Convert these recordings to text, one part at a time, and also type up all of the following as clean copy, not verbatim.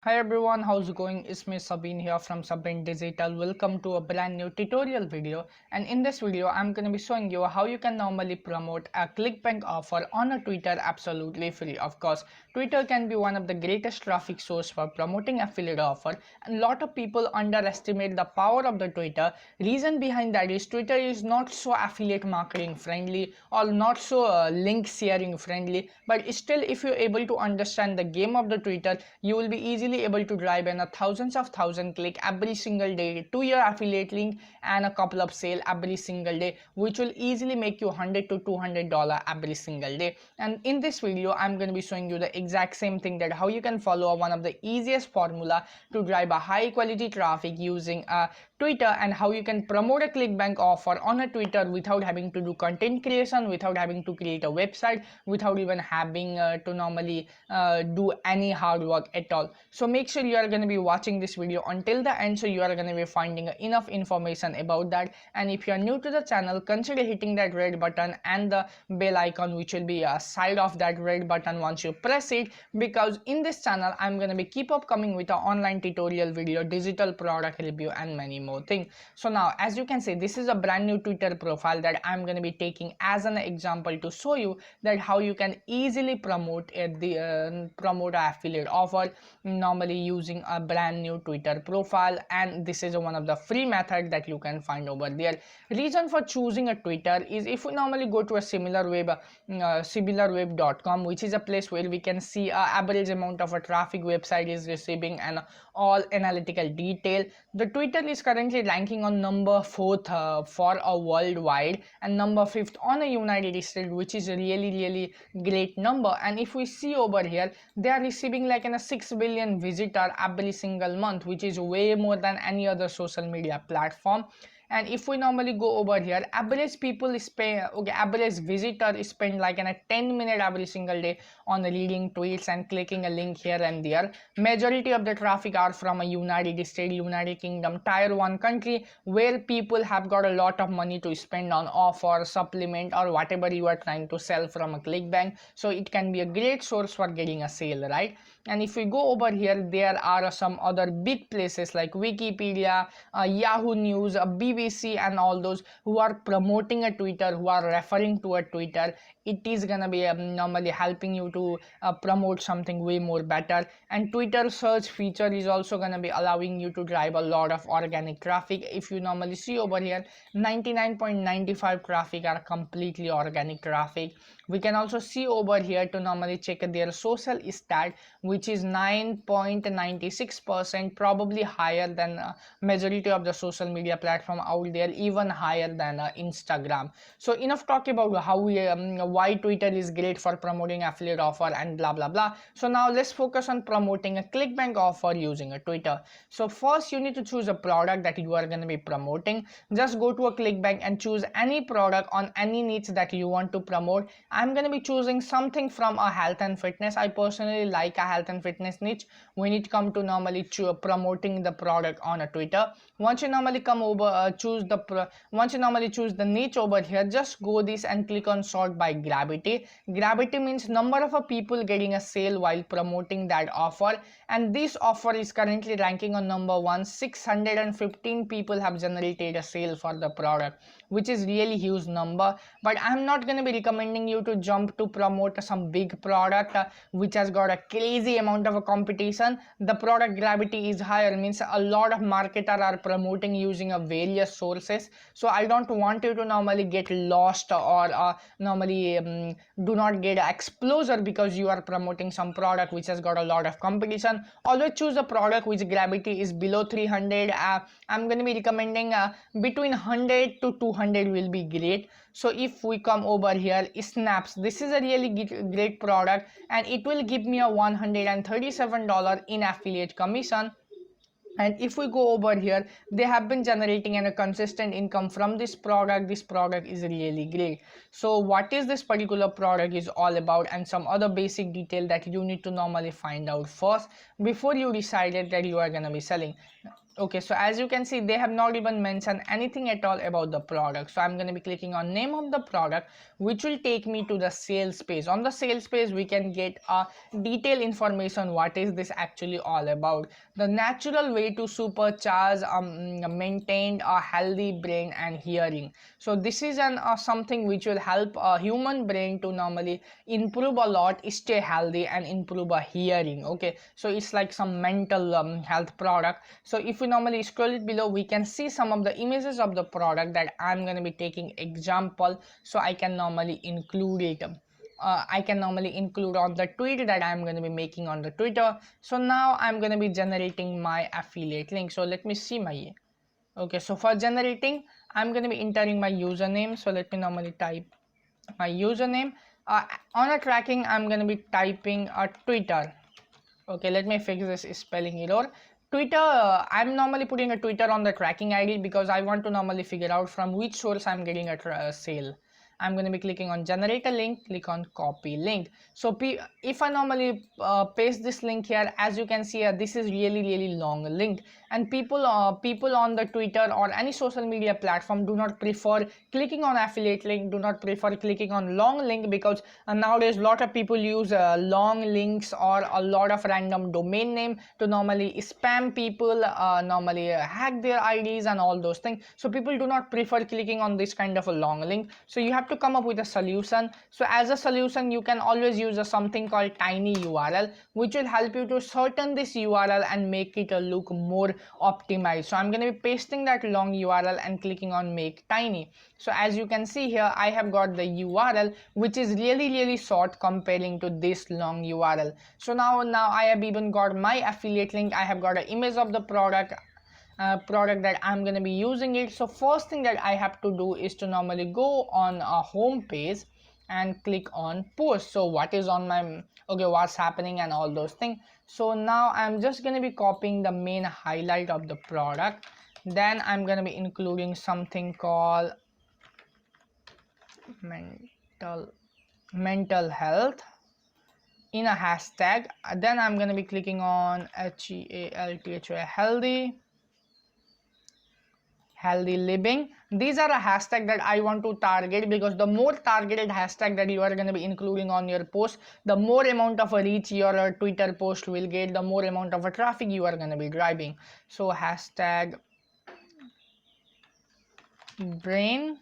Hi everyone, how's it going? It's me Sabine here from Sabine Digital. Welcome to a brand new tutorial video, and in this video I'm going to be showing you how you can normally promote a Clickbank offer on a Twitter absolutely free. Of course, Twitter can be one of the greatest traffic source for promoting affiliate offer, and a lot of people underestimate the power of the Twitter. Reason behind that is Twitter is not so affiliate marketing friendly or not so link sharing friendly, but still if you're able to understand the game of the Twitter, you will be easily able to drive in a thousands of thousand click every single day to your affiliate link and a couple of sale every single day, which will easily make you $100 to $200 every single day. And in this video I'm going to be showing you the exact same thing, that how you can follow one of the easiest formula to drive a high quality traffic using a Twitter, and how you can promote a Clickbank offer on a Twitter without having to do content creation, without having to create a website, without even having to normally do any hard work at all. So make sure you are going to be watching this video until the end, so you are going to be finding enough information about that. And if you are new to the channel, consider hitting that red button and the bell icon, which will be side of that red button once you press it, because in this channel I'm going to be keep up coming with an online tutorial video, digital product review and many more things. So now as you can see, this is a brand new Twitter profile that I'm going to be taking as an example to show you that how you can easily promote promote an affiliate offer normally using a brand new Twitter profile. And this is one of the free method that you can find over there. Reason for choosing a Twitter is, if we normally go to a similarweb.com, which is a place where we can see average amount of a traffic website is receiving and all analytical detail, the Twitter is currently ranking on number 4th for a worldwide and number 5th on a United States, which is a really great number. And if we see over here, they are receiving like a 6 billion visitor every single month, which is way more than any other social media platform. And if we normally go over here, average people spend, okay, average visitor spend like in a 10-minute every single day on reading tweets and clicking a link here and there. Majority of the traffic are from a United States, United Kingdom, tier 1 country, where people have got a lot of money to spend on offer, supplement or whatever you are trying to sell from a Clickbank. So it can be a great source for getting a sale, right? And if we go over here, there are some other big places like Wikipedia, Yahoo News, BBC and all those who are promoting a Twitter, who are referring to a Twitter. It is gonna be normally helping you to promote something way more better. And Twitter search feature is also gonna be allowing you to drive a lot of organic traffic. If you normally see over here, 99.95 traffic are completely organic traffic. We can also see over here to normally check their social stat, which is 9.96%, probably higher than majority of the social media platform out there, even higher than Instagram. So enough talk about how why Twitter is great for promoting affiliate offer and blah blah blah. So now let's focus on promoting a Clickbank offer using a Twitter. So first you need to choose a product that you are going to be promoting. Just go to a Clickbank and choose any product on any niche that you want to promote. I'm going to be choosing something from a health and fitness. I personally like a health and fitness niche when it comes to normally promoting the product on a Twitter. Once you normally come over, once you normally choose the niche over here, just go this and click on sort by gravity. Gravity means number of people getting a sale while promoting that offer, and this offer is currently ranking on number 1. 615 people have generated a sale for the product, which is really huge number. But I'm not going to be recommending you to jump to promote some big product which has got a crazy amount of a competition. The product gravity is higher, means a lot of marketers are promoting using a various sources. So I don't want you to normally get lost or normally do not get exposure because you are promoting some product which has got a lot of competition. Always choose a product which gravity is below 300. I'm going to be recommending between 100 to 200 will be great. So if we come over here, snaps, this is a really great product and it will give me a $137 in affiliate commission. And if we go over here, they have been generating a consistent income from this product. This product is really great. So what is this particular product is all about, and some other basic detail that you need to normally find out first before you decided that you are going to be selling. Okay, so as you can see, they have not even mentioned anything at all about the product. So I'm going to be clicking on name of the product, which will take me to the sales page. On the sales page, we can get a detailed information what is this actually all about. The natural way to supercharge maintain a healthy brain and hearing. So this is an something which will help a human brain to normally improve a lot, stay healthy, and improve a hearing. Okay, so it's like some mental health product. So if we normally scroll it below, we can see some of the images of the product that I'm going to be taking example, so I can normally include it. I can normally include on the tweet that I'm going to be making on the Twitter. So now I'm going to be generating my affiliate link. So let me see my, okay, so for generating, I'm going to be entering my username. So let me normally type my username. On a tracking, I'm going to be typing a Twitter. Okay, let me fix this spelling error. Twitter, I'm normally putting a Twitter on the tracking ID because I want to normally figure out from which source I'm getting a sale. I'm going to be clicking on generate a link, click on copy link. So if I normally paste this link here, as you can see, this is really long link, and people on the Twitter or any social media platform do not prefer clicking on affiliate link, do not prefer clicking on long link, because nowadays a lot of people use long links or a lot of random domain name to normally spam people, normally hack their IDs and all those things. So people do not prefer clicking on this kind of a long link. So you have to come up with a solution. So as a solution, you can always use something called tiny URL, which will help you to shorten this URL and make it look more optimized. So I'm going to be pasting that long URL and clicking on make tiny. So as you can see here, I have got the URL, which is really short comparing to this long URL. So now I have even got my affiliate link. I have got an image of the product that I'm going to be using it. So first thing that I have to do is to normally go on a home page and click on post. So what is on my, okay, what's happening and all those things. So now I'm just going to be copying the main highlight of the product. Then I'm going to be including something called mental health in a hashtag. Then I'm going to be clicking on healthy living. These are a hashtag that I want to target, because the more targeted hashtag that you are going to be including on your post, the more amount of a reach your Twitter post will get, the more amount of a traffic you are going to be driving. So hashtag brain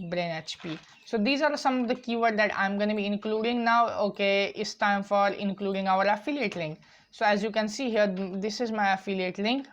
HP. So these are some of the keyword that I'm going to be including now. Okay, it's time for including our affiliate link. So as you can see here, this is my affiliate link.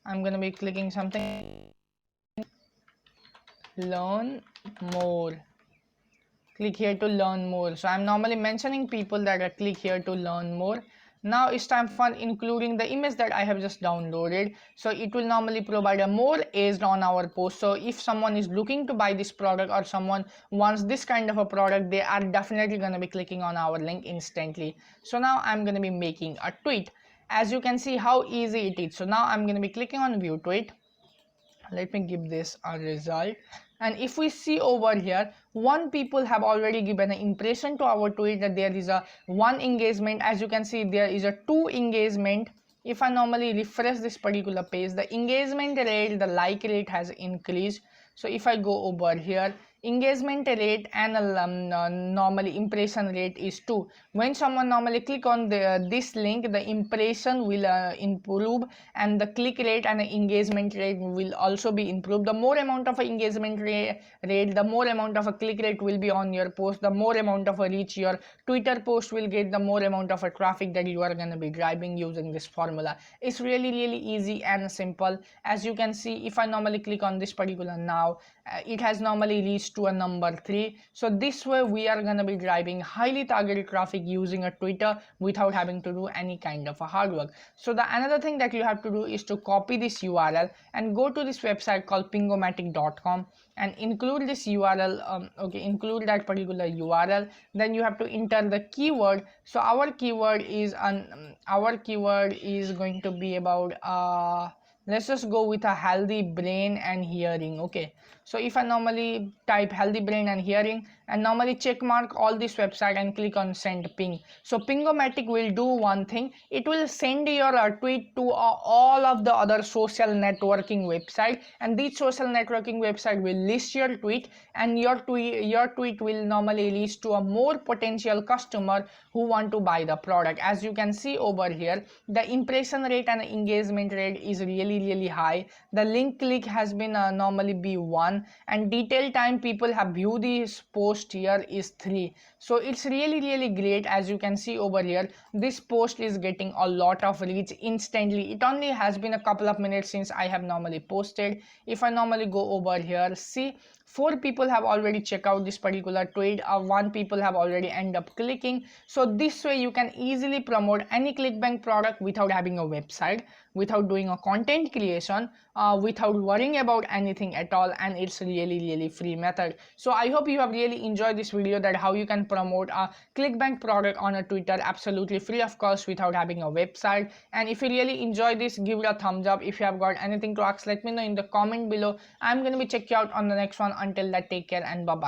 I'm going to be clicking something, learn more. Click here to learn more. So I'm normally mentioning people that are click here to learn more. Now it's time for including the image that I have just downloaded. So it will normally provide a more edged on our post. So if someone is looking to buy this product or someone wants this kind of a product, they are definitely going to be clicking on our link instantly. So now I'm going to be making a tweet. As you can see how easy it is. So now I'm going to be clicking on view tweet. Let me give this a result. And if we see over here, one people have already given an impression to our tweet that there is a one engagement. As you can see, there is a two engagement. If I normally refresh this particular page, the engagement rate, the like rate has increased. So if I go over here, engagement rate and normally impression rate is 2. When someone normally click on this link, the impression will improve, and the click rate and the engagement rate will also be improved. The more amount of engagement rate, the more amount of a click rate will be on your post, the more amount of a reach your Twitter post will get, the more amount of a traffic that you are going to be driving using this formula. It's really easy and simple. As you can see, if I normally click on this particular now, it has normally reached to a number 3. So this way we are going to be driving highly targeted traffic using a Twitter without having to do any kind of a hard work. So the another thing that you have to do is to copy this URL and go to this website called pingomatic.com and include this URL. Include that particular URL. Then you have to enter the keyword. So our keyword is going to be about let's just go with a healthy brain and hearing. Okay, So if I normally type healthy brain and hearing and normally check mark all this website and click on send ping, so Pingomatic will do one thing, it will send your tweet to all of the other social networking website, and these social networking website will list your tweet, and your tweet will normally lead to a more potential customer who want to buy the product. As you can see over here, the impression rate and engagement rate is really high. The link click has been normally be 1, and detail time people have viewed this post here is 3. So it's really great. As you can see over here, this post is getting a lot of reach instantly. It only has been a couple of minutes since I have normally posted. If I normally go over here, see, 4 people have already checked out this particular tweet, 1 people have already end up clicking. So this way you can easily promote any Clickbank product without having a website, without doing a content creation, without worrying about anything at all, and it's really free method. So I hope you have really enjoyed this video, that how you can promote a Clickbank product on a Twitter absolutely free of cost without having a website. And if you really enjoy this, give it a thumbs up. If you have got anything to ask, let me know in the comment below. I'm gonna be checking you out on the next one. Until that, take care and bye bye.